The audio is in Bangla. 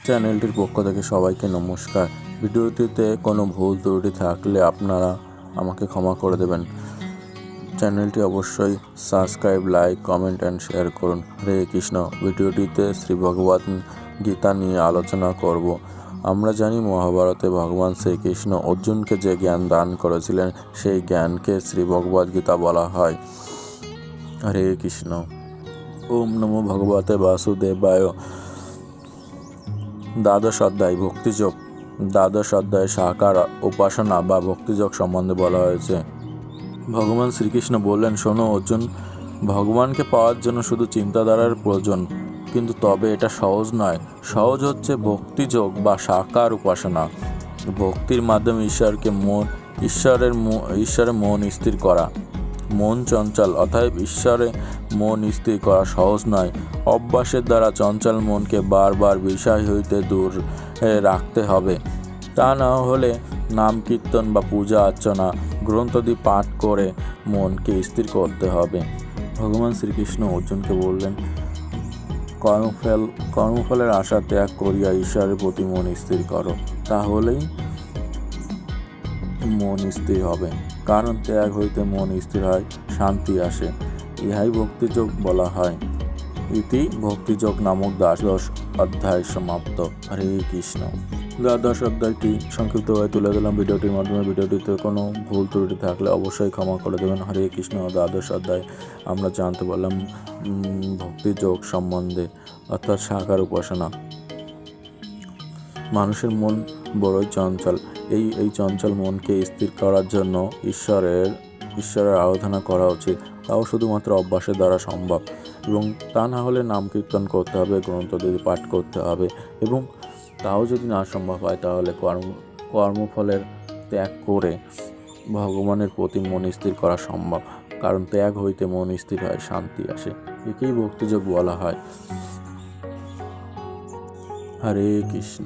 চ্যানেলটির পক্ষ থেকে সবাইকে নমস্কার। ভিডিওটিতে কোনো ভুল ত্রুটি থাকলে আপনারা আমাকে ক্ষমা করে দেবেন। চ্যানেলটি অবশ্যই subscribe, like, comment and share করুন। হরে কৃষ্ণ। ভিডিওটিতে শ্রী ভগবত গীতা নিয়ে আলোচনা করব। আমরা জানি মহাভারতে ভগবান শ্রীকৃষ্ণ অর্জুনকে যে জ্ঞান দান করেছিলেন সেই জ্ঞানকে শ্রী ভগবত গীতা বলা হয়। হরে কৃষ্ণ। ওম নমো ভগবতে বাসুদেবায়। দ্বাদশ অধ্যায় ভক্তিযোগ। দ্বাদশ অধ্যায় সাকার উপাসনা বা ভক্তিযোগ সম্বন্ধে বলা হয়েছে। ভগবান শ্রীকৃষ্ণ বললেন, শোনো অর্জুন, ভগবানকে পাওয়ার জন্য শুধু চিন্তাধারার প্রয়োজন, কিন্তু তবে এটা সহজ নয়। সহজ হচ্ছে ভক্তিযোগ বা সাকার উপাসনা। ভক্তির মাধ্যমে ঈশ্বরে মন স্থির করা। মন চঞ্চল, অতএব ঈশ্বরে মন স্থির করা সহজ নয়। অভ্যাসের দ্বারা চঞ্চল মনকে বারবার বিষয় হইতে দূর রাখতে হবে। তা না হলে নাম কীর্তন বা পূজা অর্চনা গ্রন্থাদি পাঠ করে মনকে স্থির করতে হবে। ভগবান শ্রীকৃষ্ণ অর্জুনকে বললেন, কর্মফলের আশা ত্যাগ করিয়া ঈশ্বরের প্রতি মন স্থির করো, তাহলেই মন স্থির হবে। কারণ ত্যাগ হইতে মন স্থির হয়, শান্তি আসে। ইহাই ভক্তিযোগ বলা হয়। ইতি ভক্তিযোগ নামক দ্বাদশ অধ্যায় সমাপ্ত। হরে কৃষ্ণ। দ্বাদশ অধ্যায়টি সংক্ষিপ্তভাবে তুলে দিলাম ভিডিওটির মাধ্যমে। ভিডিওটিতে কোনো ভুল ত্রুটি থাকলে অবশ্যই ক্ষমা করে দেবেন। হরে কৃষ্ণ। দ্বাদশ অধ্যায় আমরা জানতে পারলাম ভক্তিযোগ সম্বন্ধে, অর্থাৎ সাকার উপাসনা। মানুষের মন বড়ই চঞ্চল। এই চঞ্চল মনকে স্থির করার জন্য ঈশ্বরের আরাধনা করা উচিত। তাও শুধুমাত্র অভ্যাসের দ্বারা সম্ভব, এবং তা না হলে নাম কীর্তন করতে হবে, গ্রন্থাদি পাঠ করতে হবে, এবং তাও যদি না সম্ভব হয় তাহলে কর্মফলের ত্যাগ করে ভগবানের প্রতি মন স্থির করা সম্ভব। কারণ ত্যাগ হইতে মন স্থির হয়, শান্তি আসে। একেই ভক্তিযোগ বলা হয়। হরে কৃষ্ণ।